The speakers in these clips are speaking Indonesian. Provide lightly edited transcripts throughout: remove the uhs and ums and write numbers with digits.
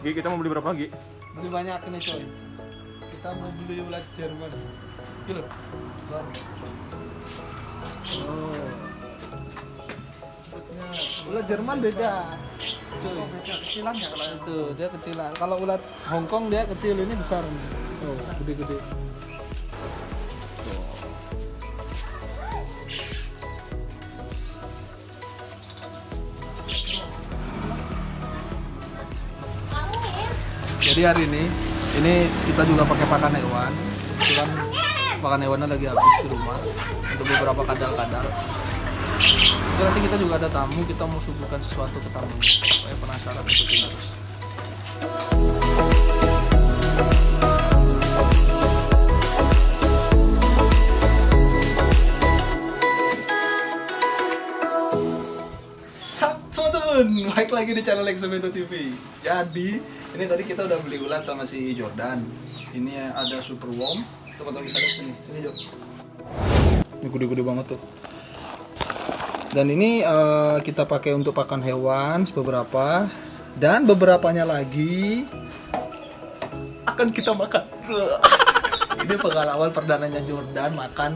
Gi, kita mau beli berapa lagi? Beli banyak nih coy. Kita mau beli ulat Jerman. Gitu. Ulat Jerman beda. Coy. Kecilan ya kalau itu, dia kecilan. Kalau ulat Hongkong dia kecil, ini besar nih. Oh, gede-gede. Jadi hari ini kita juga pakai pakan hewan. Kebetulan pakan hewannya lagi habis di rumah untuk beberapa kadal-kadal. Jadi nanti kita juga ada tamu, kita mau suguhkan sesuatu ke tamu. Saya penasaran, ikutin terus. Teman-teman, balik lagi di channel Exobeto TV. Jadi, ini tadi kita udah beli ulat sama si Jordan. Ini ada super worm. Teman-teman bisa lihat sini. Ini Jo. Ini gede-gede banget tuh. Dan ini kita pakai untuk pakan hewan beberapa, dan beberapanya lagi akan kita makan. Ini pengalaman perdananya Jordan makan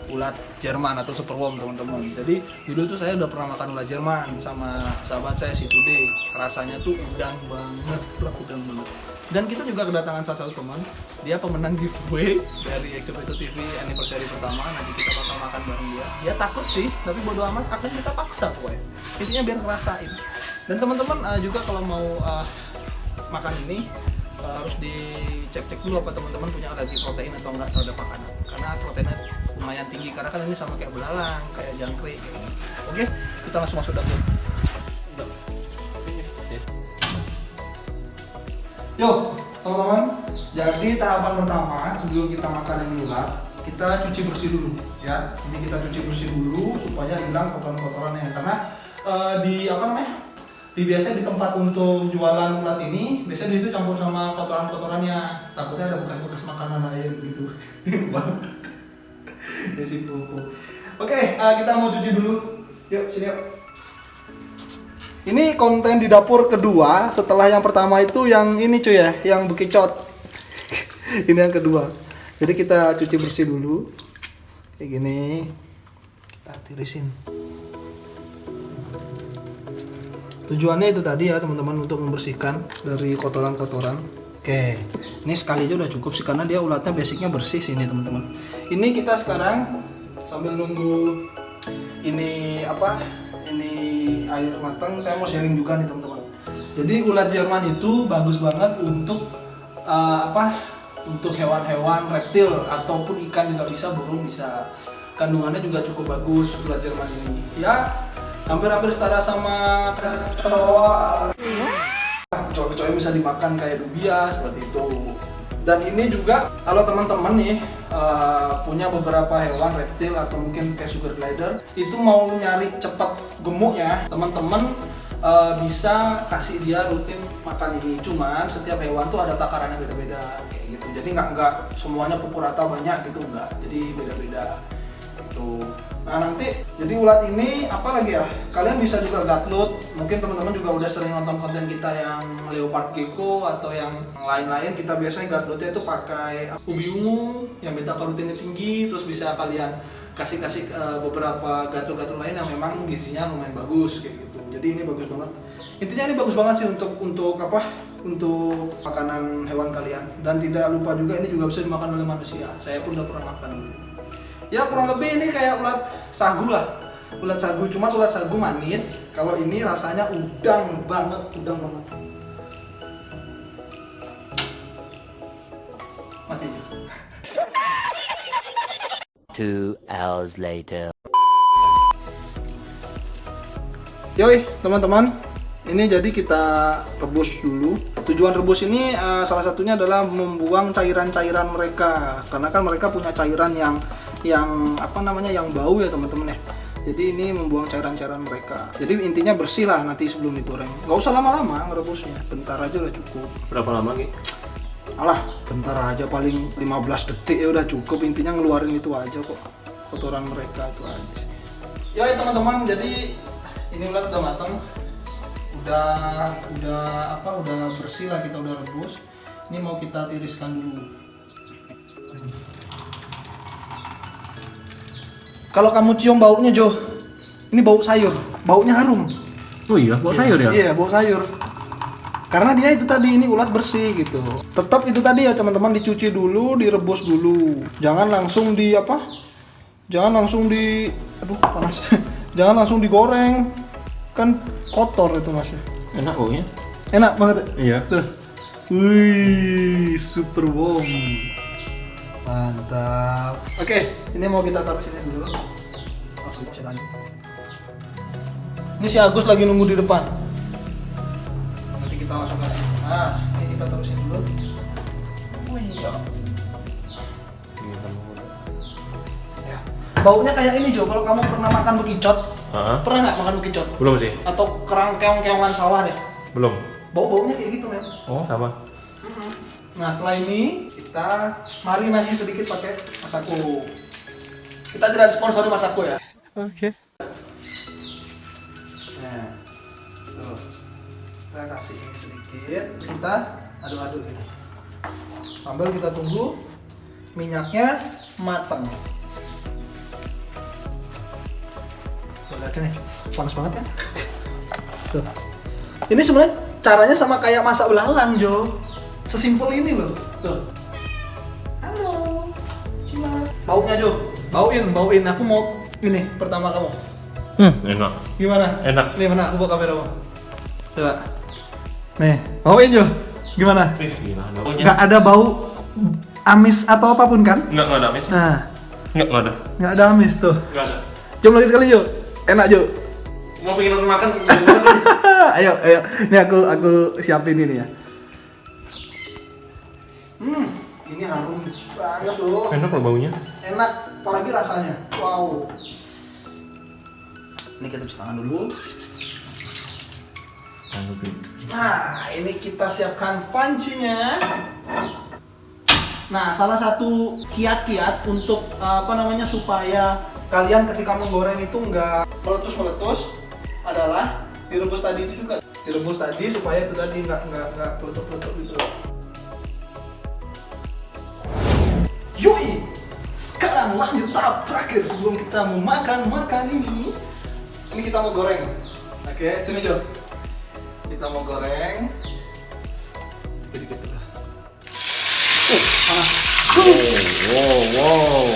ulat Jerman atau superworm, teman-teman. Jadi dulu tuh saya udah pernah makan ulat Jerman sama sahabat saya si Tude. Rasanya tuh udang banget, udang banget. Dan kita juga kedatangan salah satu teman, dia pemenang giveaway dari Exobeto TV anniversary pertama. Nanti kita bakal makan bareng dia. Dia takut sih, tapi bodo amat, akan kita paksa pokoknya. Intinya biar ngerasain. Dan teman-teman juga kalau mau makan ini harus dicek-cek dulu apa teman-teman punya alergi protein atau enggak terhadap makanan. Karena proteinnya lumayan tinggi, karena kan ini sama kayak belalang, kayak jangkrik gitu. Oke, kita langsung masuk dapur. Yuk, teman-teman. Jadi tahapan pertama sebelum kita makan ini ulat, kita cuci bersih dulu ya. Ini kita cuci bersih dulu supaya hilang kotoran-kotorannya. Karena biasanya di tempat untuk jualan ulat ini, biasanya itu campur sama kotoran-kotorannya. Takutnya ada bekas-bekas makanan lain gitu. Desi pupu. Oke, kita mau cuci dulu. Yuk, sini yuk. Ini konten di dapur kedua setelah yang pertama itu yang ini cuy ya, yang bekicot. Ini yang kedua. Jadi kita cuci bersih dulu. Kayak gini. Kita tirisin. Tujuannya itu tadi ya teman-teman, untuk membersihkan dari kotoran-kotoran. Oke, ini sekali aja udah cukup sih karena dia ulatnya basicnya bersih sini teman-teman. Ini kita sekarang sambil nunggu ini air matang, saya mau sharing juga nih teman-teman. Jadi ulat Jerman itu bagus banget untuk untuk hewan-hewan reptil ataupun ikan juga bisa, burung bisa. Kandungannya juga cukup bagus ulat Jerman ini. Ya, hampir-hampir setara sama kecoa. Kecoa-kecoa yang bisa dimakan kayak dubia seperti itu. Dan ini juga kalau teman-teman nih punya beberapa hewan reptil atau mungkin kayak sugar glider, itu mau nyari cepat gemuknya, teman-teman bisa kasih dia rutin makan ini. Cuman setiap hewan tuh ada takarannya beda-beda kayak gitu. Jadi nggak semuanya pukul rata banyak gitu, enggak. Jadi beda-beda gitu. Nah nanti, jadi ulat ini apa lagi ya? Kalian bisa juga gutlut. Mungkin teman-teman juga udah sering nonton konten kita yang leopard gecko atau yang lain-lain. Kita biasanya gutlutnya itu pakai ubi ungu yang beta karotinnya tinggi. Terus bisa kalian kasih beberapa gatul-gatul lain yang memang gizinya lumayan bagus kayak gitu. Jadi ini bagus banget. Intinya ini bagus banget sih untuk makanan hewan kalian. Dan tidak lupa juga ini juga bisa dimakan oleh manusia. Saya pun udah pernah makan. Ya kurang lebih ini kayak ulat sagu lah. Ulat sagu, cuma ulat sagu manis. Kalau ini rasanya udang banget. Mati aja. 2 hours later. Yoi teman-teman, ini jadi kita rebus dulu. Tujuan rebus ini salah satunya adalah membuang cairan-cairan mereka. Karena kan mereka punya cairan yang bau ya teman-teman ya. Jadi ini membuang cairan-cairan mereka. Jadi intinya bersih lah nanti sebelum digoreng. Gak usah lama-lama ngerebusnya, bentar aja udah cukup. Berapa lama Gi? Alah, bentar aja, paling 15 detik ya udah cukup. Intinya ngeluarin itu aja kok, kotoran mereka itu aja sih. Ya teman-teman, jadi ini ulat udah matang. udah bersih lah, kita udah rebus. Ini mau kita tiriskan dulu. Kalau kamu cium baunya Jo, ini bau sayur, baunya harum. Oh iya, bau sayur ya? Iya, bau sayur. Karena dia itu tadi, ini ulat bersih gitu. Tetap itu tadi ya teman-teman, dicuci dulu, direbus dulu. Jangan langsung di aduh panas. Jangan langsung digoreng. Kan kotor itu Mas. Enak baunya. Enak banget. Iya. Tuh. Wih, super bomb. Mantap. Oke, ini mau kita taruh sini dulu. Ini si Agus lagi nunggu di depan. Nanti kita langsung kasih. Nah, ini kita taruh sini dulu. Wih, ya. Ya. Baunya kayak ini Jo, kalau kamu pernah makan bekicot. Pernah nggak makan bekicot? Belum sih. Atau kerang keong-keongan sawah deh. Belum. Bau-baunya kayak gitu men. Oh, sama. Nah setelah ini kita marinasi sedikit pakai Masako. Kita tidak disponsori Masako ya. Oke. Nah, tuh. Kita kasih ini sedikit. Terus kita aduk-aduk ini. Sambil kita tunggu minyaknya matang. Tuh lihat nih, panas banget kan? Tuh. Ini sebenarnya caranya sama kayak masak belalang Jo. Sesimpel ini loh. Tuh. Halo. Cina. Baunya Jo. Bauin. Aku mau ini pertama kamu. Enak. Gimana? Enak. Nih mana aku buka kamera kamu. Coba. Nih, bauin Jo. Gimana? Gila, baunya. Nggak ada bau amis atau apapun kan? Nggak ada amis. Nah, Nggak ada. nggak ada amis tuh. Nggak ada. Cium lagi sekali Jo. Enak Jo. Mau pengen langsung makan. ayo. Ini aku siapin ini ya. Ini harum banget loh. Enak loh baunya. Enak, apalagi rasanya. Wow. Ini kita cuci tangan dulu. Nah, ini kita siapkan pancinya. Nah, salah satu kiat-kiat untuk supaya kalian ketika menggoreng itu nggak meletus-meletus adalah direbus tadi itu juga. Direbus tadi supaya itu tadi nggak peletus-peletus gitu. Yoi, sekarang lanjut tahap terakhir sebelum kita memakan ini. Ini kita mau goreng. Oke, sini Jo. Kita mau goreng. Dikit-dikit udah. Wow.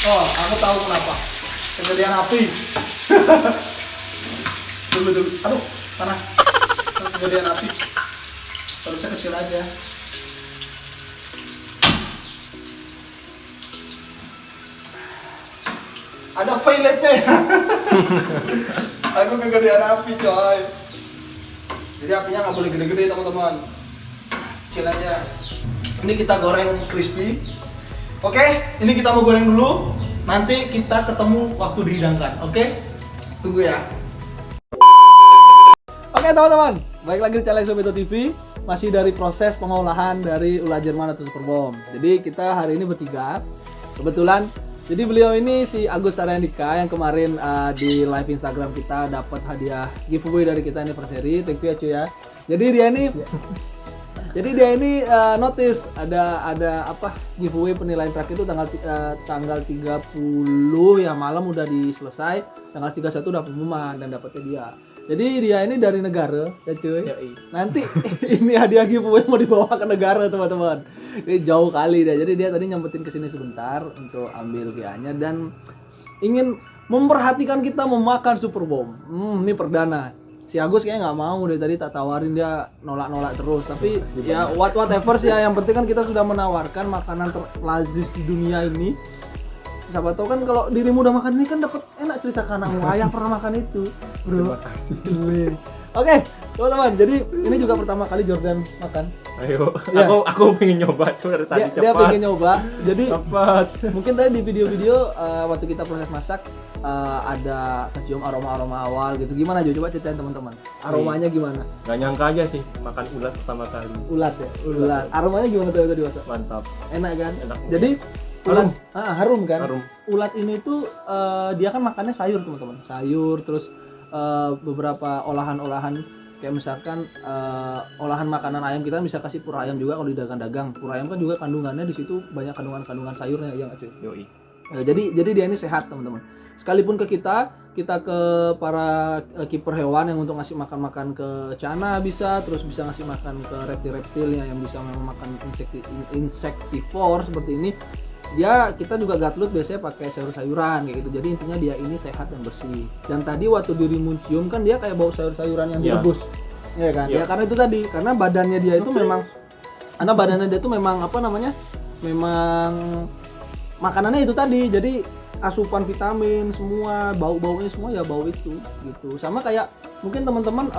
Oh, aku tahu kenapa. Kegedean api. Dulu. Aduh, panas. Kegedean api. Harusnya kecil aja. Ada violetnya. Aku kegedean api coy. Jadi apinya nggak boleh gede-gede teman-teman. Kecil aja. Ini kita goreng crispy. Oke, ini kita mau goreng dulu. Nanti kita ketemu waktu dihidangkan. Oke? Tunggu ya. Oke teman-teman, balik lagi di channel Sobito TV. Masih dari proses pengolahan dari ulat Jerman atau Super Bomb. Jadi kita hari ini bertiga. Kebetulan jadi beliau ini si Agus Aryandika yang kemarin di live Instagram kita dapat hadiah giveaway dari kita anniversary. Thank you ya cuy ya. Jadi dia ini notice ada giveaway penilaian terakhir itu tanggal 30 ya malam udah diselesai, tanggal 31 udah pengumuman dan dapetnya dia. Jadi dia ini dari negara ya cuy. Nanti ini hadiah giveaway mau dibawa ke negara teman-teman. Ini jauh kali deh. Jadi dia tadi nyempetin kesini sebentar untuk ambil rupiahnya dan ingin memperhatikan kita memakan Super Bomb. Ini perdana. Si Agus kayaknya nggak mau deh, tadi tak tawarin dia nolak terus. Tapi ya whatever sih ya, yang penting kan kita sudah menawarkan makanan terlazis di dunia ini. Siapa tahu kan kalau dirimu udah makan ini kan dapat enak cerita karena ayah pernah makan itu, bro. Terima kasih. Oke, teman-teman. Jadi ini juga pertama kali Jordan makan. Ayo, ya. aku pengen nyoba tuh dari tadi Dia pengen nyoba. Jadi cepat. Mungkin tadi di video-video waktu kita proses masak ada kecium aroma awal gitu. Gimana Jo? Coba ceritain teman-teman. Aromanya gimana? Gak nyangka aja sih makan ulat pertama kali. Ulat ya. Ulat. Aromanya gimana tadi masak? Mantap. Enak kan? Enak. Jadi ulat harum kan? Harum. Ulat ini tuh dia kan makannya sayur teman-teman. Sayur terus beberapa olahan-olahan kayak misalkan olahan makanan ayam kita bisa kasih pur ayam juga kalau di dagang-dagang. Pur ayam kan juga kandungannya di situ banyak kandungan sayurnya ya nggak cuy? Yoi. Jadi dia ini sehat teman-teman. Sekalipun ke kita ke para kiper hewan yang untuk ngasih makan ke cana bisa, terus bisa ngasih makan ke reptil-reptil yang bisa memakan insektivore seperti ini. Kita juga gatlut biasanya pakai sayur-sayuran kayak gitu. Jadi intinya dia ini sehat dan bersih. Dan tadi waktu dirimu cium kan dia kayak bau sayur-sayuran yang direbus. Ya kan? Ya karena itu tadi, karena badannya dia itu memang apa namanya? Memang makanannya itu tadi. Jadi asupan vitamin semua, bau-baunya semua ya bau itu gitu. Sama kayak mungkin teman-teman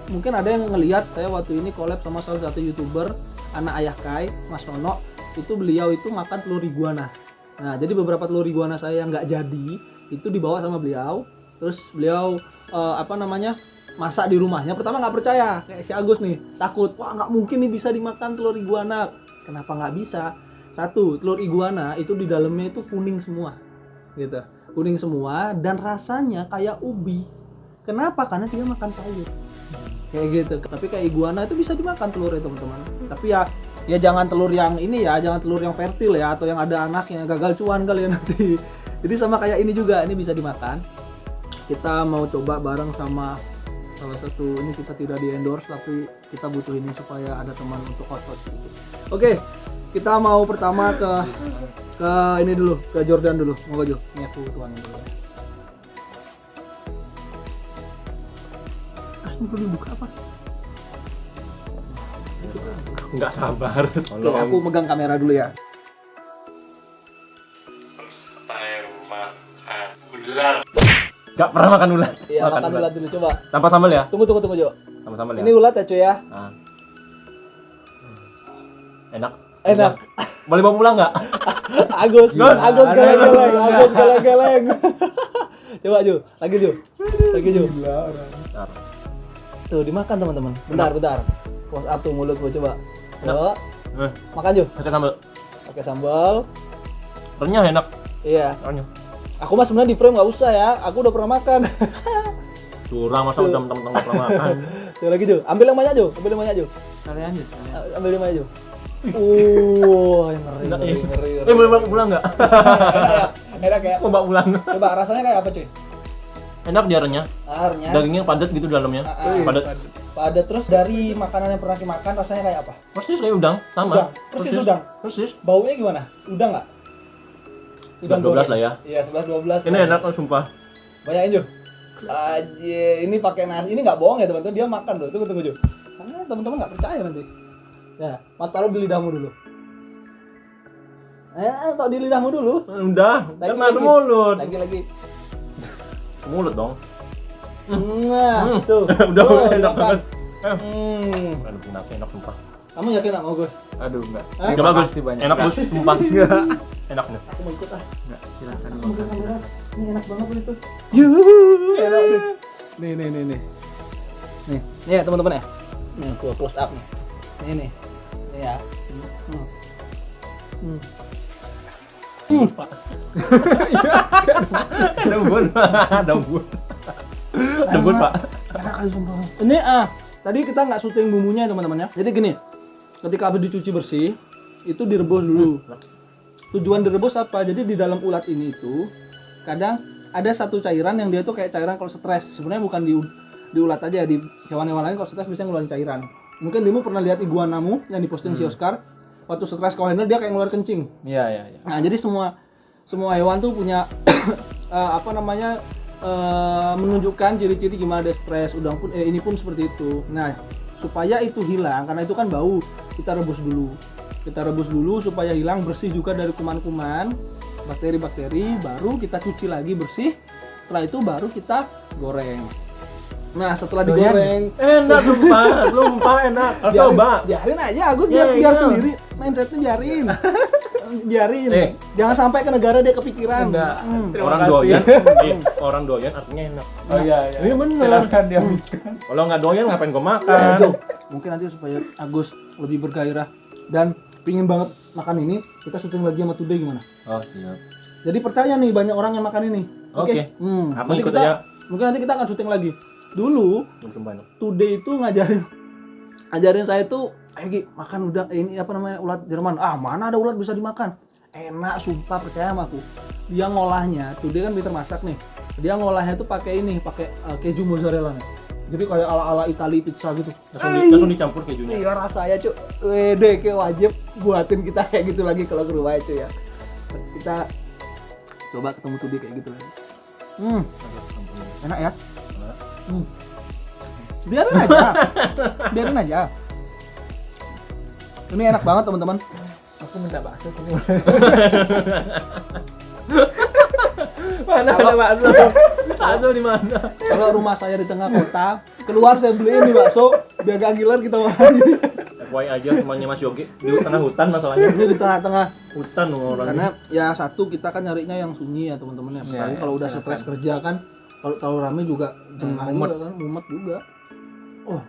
mungkin ada yang ngelihat saya waktu ini collab sama salah satu YouTuber anak ayah Kai, Mas Nono. Itu beliau itu makan telur iguana. Nah, jadi beberapa telur iguana saya yang nggak jadi itu dibawa sama beliau. Terus beliau masak di rumahnya. Pertama nggak percaya, kayak si Agus nih, takut. Wah, nggak mungkin nih bisa dimakan telur iguana. Kenapa nggak bisa? Satu, telur iguana itu di dalamnya itu kuning semua, gitu. Kuning semua dan rasanya kayak ubi. Kenapa? Karena dia makan sayur. Kayak gitu. Tapi kayak iguana itu bisa dimakan telurnya teman-teman. Tapi ya jangan telur yang ini ya, jangan telur yang fertil ya, atau yang ada anaknya gagal cuan kali ya nanti. Jadi sama kayak ini juga, ini bisa dimakan. Kita mau coba bareng sama salah satu, ini kita tidak di endorse tapi kita butuh ini supaya ada teman untuk hot gitu. Oke, kita mau pertama ke ini dulu, ke Jordan dulu. Mau Jo, ini aku tuangin dulu. Ini perlu dibuka apa? Nggak sabar. Oke, aku megang kamera dulu ya. Nggak pernah makan ulat. Iya, makan ulat dulu coba. Tanpa sambal ya? Tunggu Jo. Tanpa sambal ya? Ini ulat ya cuy ya. Ah. Enak. Enak. Boleh bawa pulang nggak? Agus geleng. Coba Jo, lagi Jo. Bentar. Tuh dimakan teman-teman. Bentar. Close up tuh mulut gua coba. Yo. Makan Jo. Pakai sambal. Pakai sambal. Renyah enak. Iya. Renyah. Aku mah sebenarnya di frame nggak usah ya. Aku udah pernah makan. Curang masa udah mentang-mentang nggak pernah makan. Tuh lagi Jo. Ambil yang banyak Jo. Kalian aja. Ambil yang banyak Jo. Ngeri. Boleh bawa pulang nggak? Enak ya. Mau bawa pulang. Coba rasanya kayak apa cuy? Enak dia renyah. Airnya. Dagingnya padat gitu dalamnya. Padat. Padat. Terus dari makanan yang pernah dimakan rasanya kayak apa? Persis kayak udang, sama. Udang. Persis. Baunya gimana? Udang nggak? 11 lah ya. Iya, 11-12. Ini enak kan sumpah. Banyakin Jo. Aja, ini pakai nasi. Ini nggak bohong ya teman-teman, dia makan loh. Tunggu Jo. Karena teman-teman nggak percaya nanti. Ya, taruh di lidahmu dulu. Taruh di lidahmu dulu. Udah, kan masuk mulut. Lagi. Mulut dong. Nah, tuh. Udah enak banget. Enak sumpah. Kamu yakin nggak mau Gus? Aduh enggak. Coba Gus, enak Gus, sumpah. Enak nih. Aku mau ikut ah. Enggak, silakan Aku megang makan. kamera. Ini enak banget itu. Enak nih. Nih. Nih ya teman-teman ya. Nih, gua close up nih. Nih ya. Ada bun, Pak. Enak kali sumpah. Ini tadi kita nggak syuting bumbunya ya teman-teman ya. Jadi gini, ketika habis dicuci bersih, itu direbus dulu. Tujuan direbus apa? Jadi di dalam ulat ini itu kadang ada satu cairan yang dia tuh kayak cairan kalau stres. Sebenarnya bukan di ulat aja, di hewan-hewan lain kalau stres biasanya ngeluarin cairan. Mungkin Dimu pernah lihat iguanamu yang diposting si Oscar. Waktu stres kalender dia kayak ngeluarin kencing. Iya. Nah, jadi semua hewan tuh punya menunjukkan ciri-ciri gimana dia stres. Udang pun ini pun seperti itu. Nah, supaya itu hilang karena itu kan bau, kita rebus dulu supaya hilang, bersih juga dari kuman-kuman, bakteri-bakteri, baru kita cuci lagi bersih. Setelah itu baru kita goreng. Nah, setelah digoreng enak sumpah enak. biarin aja Agus, biar sendiri mindsetnya biarin. Jangan sampai ke negara dia kepikiran. Orang doyan artinya enak. Oh iya. Ini bener. Silakan dihabiskan. Kalau nggak doyan ngapain gua makan? Mungkin nanti supaya Agus lebih bergairah dan pingin banget makan ini, kita syuting lagi sama Today gimana? Oh siap. Jadi percaya nih, banyak orang yang makan ini. Oke. Aku Nanti kita Mungkin nanti kita akan syuting lagi. Dulu Sumpah enak. Today itu ngajarin saya tuh, ayo Gi, makan udah ini apa namanya ulat Jerman. Ah, mana ada ulat bisa dimakan? Enak, sumpah, percaya sama aku. Dia ngolahnya, Today kan pinter masak nih. Dia ngolahnya tuh pakai keju mozzarella nih. Jadi kayak ala-ala Itali pizza gitu. Langsung dicampur kejunya. Iya rasanya cuy, wede kayak wajib buatin kita kayak gitu lagi kalau ke rumah cuy ya. Kita coba ketemu Today kayak gitu lagi. Enak ya? Biarin aja. Ini enak banget teman-teman. Aku minta bakso sini. Mana ada bakso? Bakso di mana? Kalau rumah saya di tengah kota, keluar saya beliin nih bakso biar gak gilar kita makan. FYI aja temannya Mas Yogi di tengah hutan masalahnya. Ini di tengah-tengah Hutan orang. karena ya satu kita kan nyarinya yang sunyi ya teman-teman ya. Apalagi Ya, kalau udah silakan. stres kerja kan, kalau terlalu rame juga jengah mumet. juga kan, mumet juga. Oh,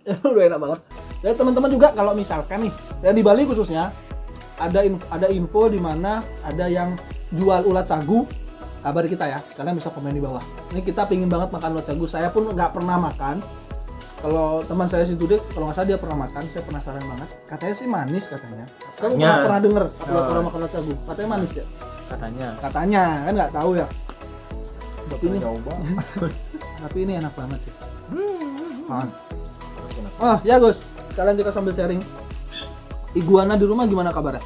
ya udah enak banget. Jadi teman-teman juga kalau misalkan nih, ya di Bali khususnya ada info di mana ada yang jual ulat sagu, kabar kita ya. Kalian bisa komen di bawah. Ini kita pingin banget makan ulat sagu. Saya pun nggak pernah makan. Kalau teman saya si Tude, kalau nggak salah dia pernah makan. Saya penasaran banget. Katanya sih manis katanya. Kamu Katanya. pernah denger orang makan ulat sagu? Katanya manis ya. Katanya kan nggak tahu ya. Tapi ini enak banget sih. Ya Gus, kalian juga sambil sharing. Iguana di rumah gimana kabarnya?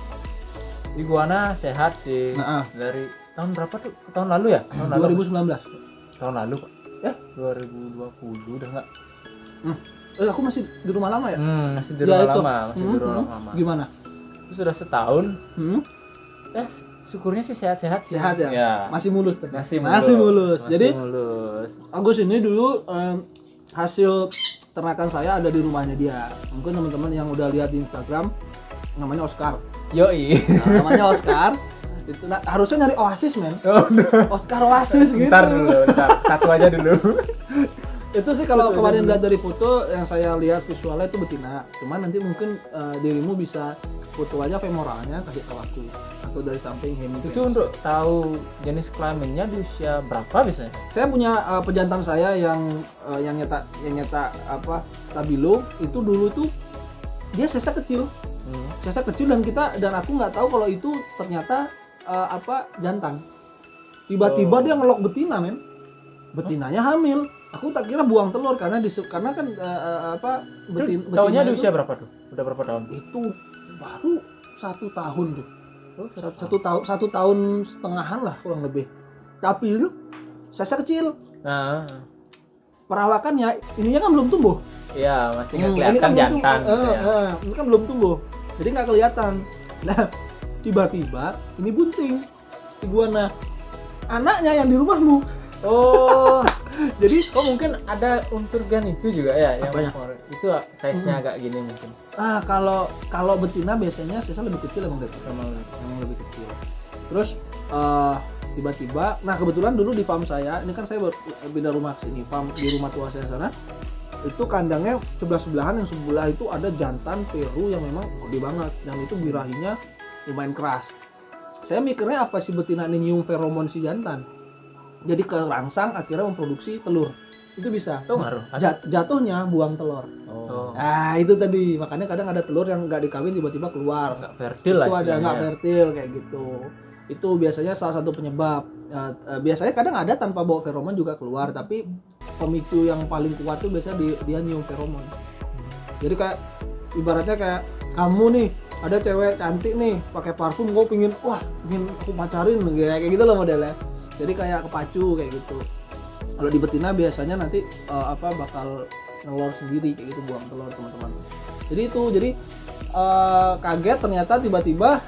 Iguana sehat sih. Nah, Dari tahun berapa tuh? Tahun lalu ya? Tahun lalu. 2019. Tahun lalu kok. 2020 udah enggak? Aku masih di rumah lama ya? Masih di rumah itu. lama, masih di rumah lama. Gimana? Itu sudah setahun. Hmm? Ya, syukurnya sih sehat-sehat sih. Sehat ya? Masih mulus tapi. Masih mulus. Jadi mulus. Agus ini dulu hasil ternakan saya ada di rumahnya dia. Mungkin teman-teman yang udah lihat di Instagram namanya Oscar. Yoi. Nah, namanya Oscar. Itu harusnya nyari Oasis men. Oscar Oasis gitu. Ntar satu aja dulu. Itu sih kalau kemarin lihat dari foto yang saya lihat visualnya itu betina. Cuman nanti mungkin dirimu bisa foto aja femoralnya kasih tahu aku atau dari samping hemi. Itu untuk tahu jenis kelaminnya di usia berapa biasanya? Saya punya pejantan saya yang nyetak apa stabilo itu dulu tuh dia sesa kecil. Sesa kecil dan aku nggak tahu kalau itu ternyata jantan. Tiba-tiba dia ngelok betina men. Betinanya hamil. Aku tak kira buang telur karena kan betina. Tahunnya di usia berapa tuh? Udah berapa tahun? Itu baru 1 tahun tuh. Satu tahun setengahan lah kurang lebih. Tapi itu sesa kecil. Nah, Perawakannya ininya kan belum tumbuh. iya masih nggak Ini kelihatan kan belum jantan tumbuh. gitu ya. Ini kan belum tumbuh. Jadi nggak kelihatan. Nah, tiba-tiba ini bunting iguana. Anaknya yang di rumahmu. Oh, Jadi mungkin ada unsur gen itu juga ya yang Apanya? itu size-nya agak gini mungkin. kalau betina biasanya sisa lebih kecil emang gitu. Emang lebih kecil. Terus tiba-tiba, nah kebetulan dulu di farm saya, ini kan saya pindah rumah sini, farm di rumah tua saya sana, itu kandangnya sebelah-sebelahan, yang sebelah itu ada jantan Peru yang memang gede banget dan itu birahinya lumayan keras. Saya mikirnya apa sih betina ini nyium feromon si jantan, jadi kerangsang akhirnya memproduksi telur. Itu bisa. Itu ngaruh. Jatuhnya buang telur. Oh. Nah itu tadi makanya kadang ada telur yang nggak dikawin tiba-tiba keluar. Nggak fertil lah Itu ada istilahnya. nggak fertil kayak gitu. Itu biasanya salah satu penyebab. Biasanya kadang ada tanpa bawa feromon juga keluar, tapi pemicu yang paling kuat tuh biasanya dia nyium feromon. Jadi kayak ibaratnya kayak kamu nih ada cewek cantik nih pakai parfum, gue pingin aku pacarin kayak gitu loh modelnya. Jadi kayak kepacu kayak gitu. Kalau di betina biasanya nanti bakal ngelor sendiri kayak gitu, buang telur teman-teman. Jadi kaget ternyata tiba-tiba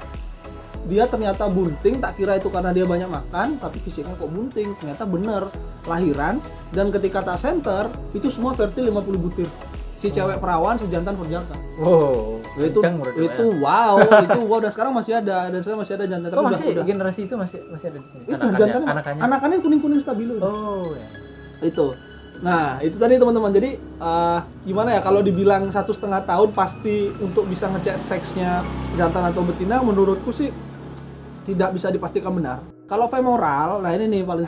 dia ternyata bunting. Tak kira itu karena dia banyak makan, tapi fisiknya kok bunting. Ternyata bener lahiran, dan ketika tak center itu semua fertil 50 butir. Si cewek perawan, si jantan perjaka. Wow, Itu kencang menurut itu saya. wow, itu wow, dan sekarang masih ada, dan saya masih ada jantan tapi masih udah generasi itu masih ada di sini. itu jantannya Anakannya. anakannya kuning-kuning stabilo. Oh ya. Itu. Nah, itu tadi teman-teman. Jadi gimana ya kalau dibilang 1,5 tahun pasti untuk bisa ngecek seksnya jantan atau betina, menurutku sih tidak bisa dipastikan benar. Kalau femoral, nah ini nih paling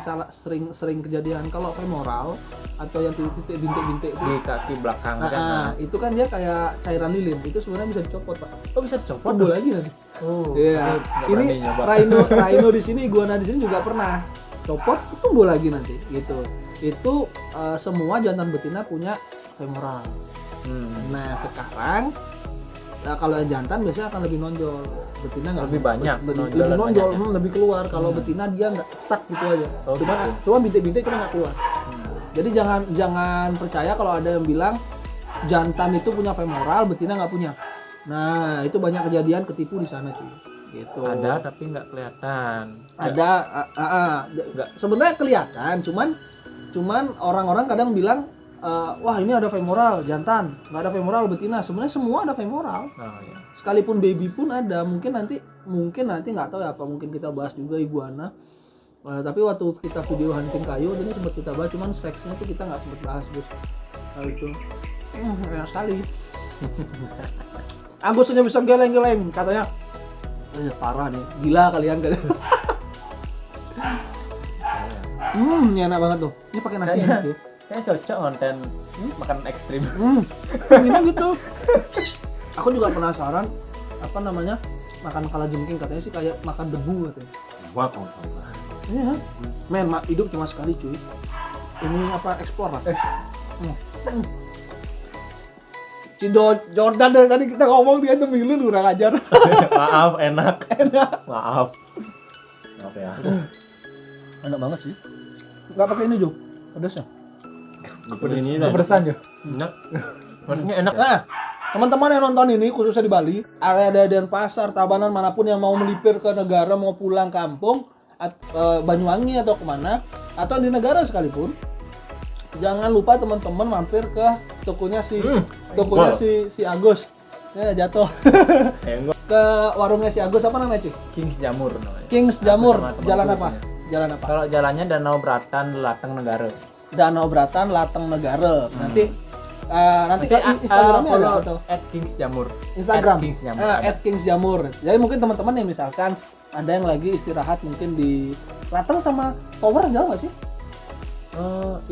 sering kejadian. Kalau femoral atau yang titik-titik bintik-bintik itu Di kaki belakang kan. nah, itu kan dia kayak cairan lilin. Itu sebenarnya bisa dicopot, Pak. Oh, bisa dicopot Tumbuh lagi nanti. Oh. Iya. nggak Ini berani nyoba. rhino di sini, iguana di sini juga pernah copot, tumbuh lagi nanti gitu. Itu semua jantan betina punya femoral. Nah, sekarang kalau yang jantan biasanya akan lebih nonjol. Betina nggak Lebih banyak, lebih nonjolan nonjol, banyaknya. lebih keluar. Kalau betina dia nggak stuck gitu aja. Oh, gitu. Cuma bintik-bintik cuma nggak keluar. Jadi jangan percaya kalau ada yang bilang jantan itu punya femoral, betina nggak punya. Nah, itu banyak kejadian ketipu di sana cuy. Gitu. Ada tapi nggak kelihatan. Ada nggak sebenarnya kelihatan, cuman orang-orang kadang bilang wah ini ada femoral jantan, nggak ada femoral betina. Sebenarnya semua ada femoral. Oh ya. Sekalipun baby pun ada. Mungkin nanti nggak tahu ya apa, mungkin kita bahas juga iguana. Tapi waktu kita video hunting kayu tadi sempat kita bahas, cuman seksnya tuh kita nggak sempat bahas, Gus. Nah, itu enak sekali. Agusnya bisa geleng-geleng katanya. Parah nih, gila kalian kan. Ini enak banget tuh. Ini pakai nasi enak tuh. Kayaknya cocok konten makanan ekstrim. Ini gitu. Aku juga penasaran apa namanya makan kalajengking, katanya sih kayak makan debu katanya. Wah, kamu. Iya. Men, hidup cuma sekali cuy. Ini apa eksplor lah. Jordan dari tadi kita ngomong dia tuh milih kurang ajar. Maaf, enak. Maaf. Maaf ya. Enak banget sih. Enggak pakai ini, Jo. Pedasnya. Ini Kepedesan Jo. enak. Maksudnya enak. Nah, teman-teman yang nonton ini khususnya di Bali, area Denpasar, Tabanan, manapun yang mau melipir ke negara, mau pulang kampung, Banyuwangi atau kemana, atau di negara sekalipun, jangan lupa teman-teman mampir ke tokonya si Agus. Ya jatuh. Enggak. Ke warungnya si Agus, apa namanya cuy? Kings Jamur namanya. Kings Jamur. Sama temanku Jalan apa? punya. Jalan apa? Kalau jalannya Danau Bratan Lateng Negara. Danau Bratan, Lateng Negara. Nanti Instagramnya ada atau @Kings Jamur. Instagram @Kings Jamur. ada. @Kings Jamur. Jadi mungkin teman-teman yang misalkan ada yang lagi istirahat mungkin di Lateng sama Tower jauh nggak sih?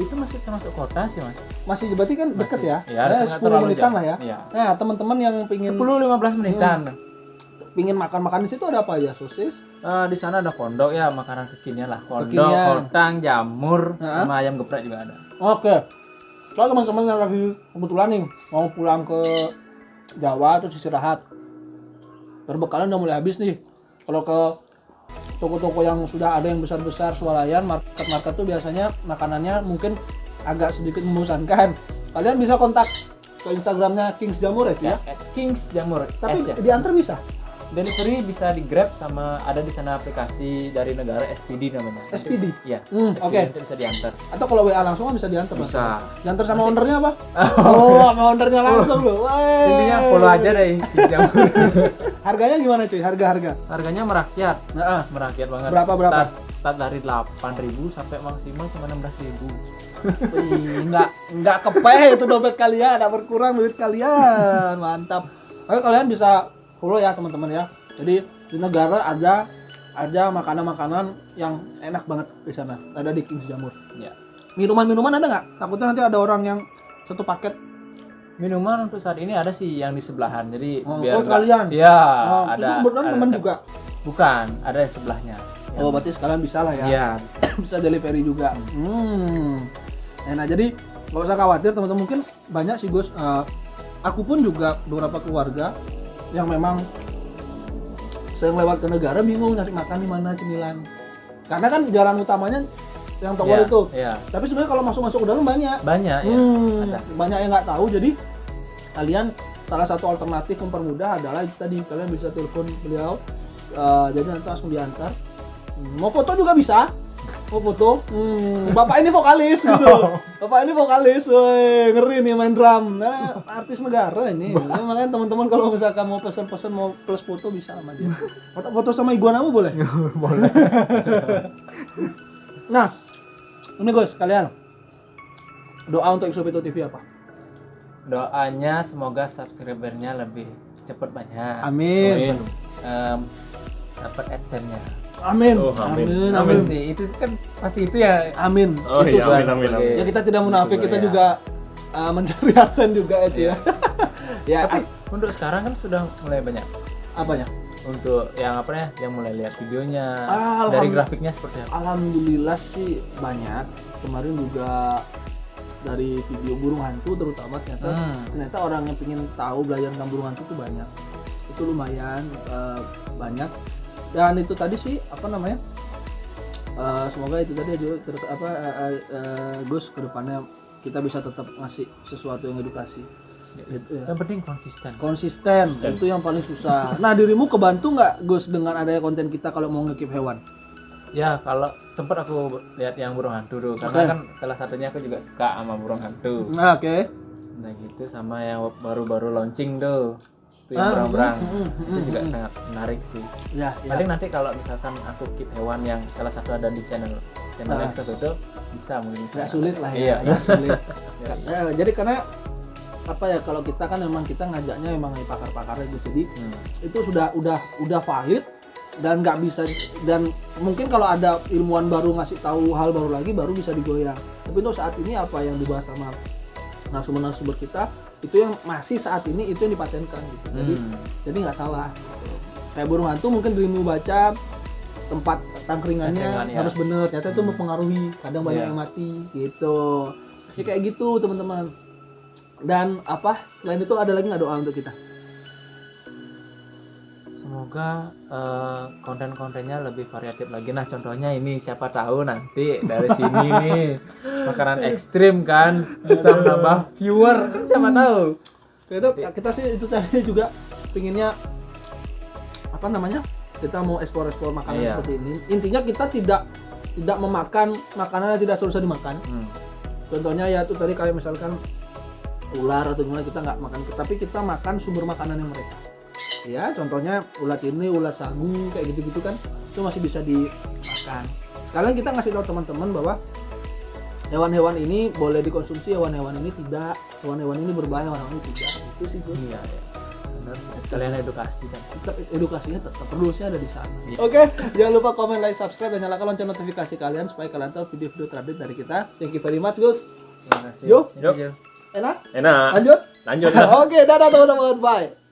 Itu masih termasuk kota sih mas. Masih berarti kan deket Masih. ya? Iya, nggak 10 terlalu menitan jauh. lah ya. Iya. Nah, teman-teman yang pingin 10-15 menitan. pingin makan-makan di situ ada apa aja? Sosis? Di sana ada kondok ya, makanan kekinian lah. Kondok, Kekinian. kentang, jamur, Hah? sama ayam geprek juga ada. Oke. Kalau teman-teman yang lagi kebetulan nih mau pulang ke Jawa terus istirahat, perbekalan udah mulai habis nih. Kalau ke toko-toko yang sudah ada yang besar-besar swalayan, market-market tuh biasanya makanannya mungkin agak sedikit membosankan. Kalian bisa kontak ke Instagramnya Kings Jamur ya? Kings Jamur. Tapi S ya. diantar bisa? Delivery bisa di Grab sama ada di sana aplikasi dari negara SPD namanya. Nanti SPD? bisa- Iya. Oke. Nanti bisa diantar. Atau kalau WA langsung kan bisa diantar? Bisa. Diantar sama ownernya apa? Oh, sama ownernya langsung loh. Wey. Intinya follow aja deh Kings Jamur. Harganya gimana cuy? Harga-harga? Harganya merakyat. Nah, Merakyat banget. Berapa? Start dari 8.000 sampai maksimal cuma 16.000. nggak kepeh itu dompet kalian, nggak berkurang duit kalian, mantap. Oke, kalian bisa follow ya teman-teman ya. Jadi di negara ada makanan-makanan yang enak banget di sana. Ada di Kings Jamur. Ya. Minuman-minuman ada nggak? Takutnya nanti ada orang yang satu paket. Minuman untuk saat ini ada sih yang di sebelahan. Jadi Oh, biar oh, kalian? Iya, Itu ada. kebetulan ada- teman juga. Bukan, ada yang sebelahnya. Oh, berarti sekalian bisa lah ya. Iya, bisa. Bisa delivery juga. Nah, jadi nggak usah khawatir teman-teman, mungkin banyak sih Gus. Aku pun juga beberapa keluarga yang memang sering lewat ke negara bingung nyari makan di mana cemilan. Karena kan jalan utamanya yang Tower Iya, itu. Iya. Tapi sebenarnya kalau masuk ke dalam banyak. Banyak ya. Ada. Banyak yang nggak tahu. Jadi kalian salah satu alternatif mempermudah adalah tadi kalian bisa telepon beliau. Jadi nanti langsung diantar. Mau foto juga bisa. Mau foto. Bapak ini vokalis gitu. Bapak ini vokalis. Woi, ngeri nih main drum. Nah, artis negara ini. Makanya teman-teman kalau misalkan mau pesen-pesen mau plus foto bisa sama dia. Foto sama iguanamu boleh? Boleh. Nah, ini Gus, kalian doa untuk Exopito TV apa? Doanya semoga subscribernya lebih cepat banyak. Amin. Em, dapat AdSense-nya. Amin. Oh, amin. Amin sih, itu kan pasti itu ya. Amin. Oh Itu iya, sih. amin, amin, amin. Ya kita tidak munafik, kita Ya. juga mencari adsense juga ya, Ci, ya. Ya, Tapi untuk sekarang kan sudah mulai banyak. apanya? Untuk yang apa ya, yang mulai lihat videonya, Alhamdulillah. dari grafiknya seperti apa? Alhamdulillah sih banyak. Kemarin juga dari video burung hantu terutama ternyata orang yang pengen tahu belajar tentang burung hantu itu banyak. Itu lumayan banyak. Dan itu tadi sih apa namanya? Semoga itu tadi Gus kedepannya kita bisa tetap ngasih sesuatu yang edukasi. Gitu ya. Yang penting konsisten. Konsisten itu yang paling susah. Nah, dirimu kebantu nggak Gus dengan adanya konten kita kalau mau nge-keep hewan? Ya kalau sempat aku lihat yang burung hantu tuh, karena Oke. kan salah satunya aku juga suka sama burung hantu. Nah, oke. Nah gitu, sama yang baru-baru launching tuh, itu yang berang-berang, itu juga sangat menarik sih. Ya, Paling nanti kalau misalkan aku keep hewan yang salah satu ada di channel Exo itu bisa mungkin bisa. nggak sulit lah Iya. ya, nggak sulit. Ya, jadi karena apa ya, kalau kita kan memang kita ngajaknya emang pakar-pakarnya gitu, jadi itu udah valid dan nggak bisa, dan mungkin kalau ada ilmuwan baru ngasih tahu hal baru lagi baru bisa digoyang. Tapi untuk saat ini apa yang dibahas sama narasumber kita itu yang masih saat ini itu yang dipatenkan gitu. Jadi nggak salah. Kayak burung hantu mungkin dirimu baca tempat tangkringannya Tangkringan, ya. harus bener, ternyata itu mempengaruhi, kadang banyak Iya. yang mati gitu. Ya kayak gitu teman-teman. Dan apa selain itu ada lagi nggak doa untuk kita? Semoga konten-kontennya lebih variatif lagi. Nah contohnya ini, siapa tahu nanti dari sini nih makanan ekstrim kan bisa menambah viewer, siapa tahu. Kita sih itu tadi juga pinginnya apa namanya, kita mau explore makanan Iya. seperti ini. Intinya kita tidak memakan makanan yang tidak seharusnya dimakan. Contohnya ya itu tadi kayak misalkan ular atau gimana, kita nggak makan, tapi kita makan sumber makanannya mereka. Ya contohnya ulat ini, ulat sagu kayak gitu-gitu kan, itu masih bisa dimakan. Sekalian kita ngasih tahu teman-teman bahwa hewan-hewan ini boleh dikonsumsi, hewan-hewan ini tidak, hewan-hewan ini berbahaya, hewan ini tidak. Itu sih Gus. Iya ya. Benar. Sekalian edukasi kan. Tetap edukasinya tetap perlu sih ada di sana. Iya. Oke, jangan lupa komen, like, subscribe, dan nyalakan lonceng notifikasi kalian supaya kalian tahu video-video terupdate dari kita. Thank you very much Gus. Terima kasih. Yo. Thank you. Enak? Enak. Lanjut? Lanjut. Oke, dadah teman-teman. Bye.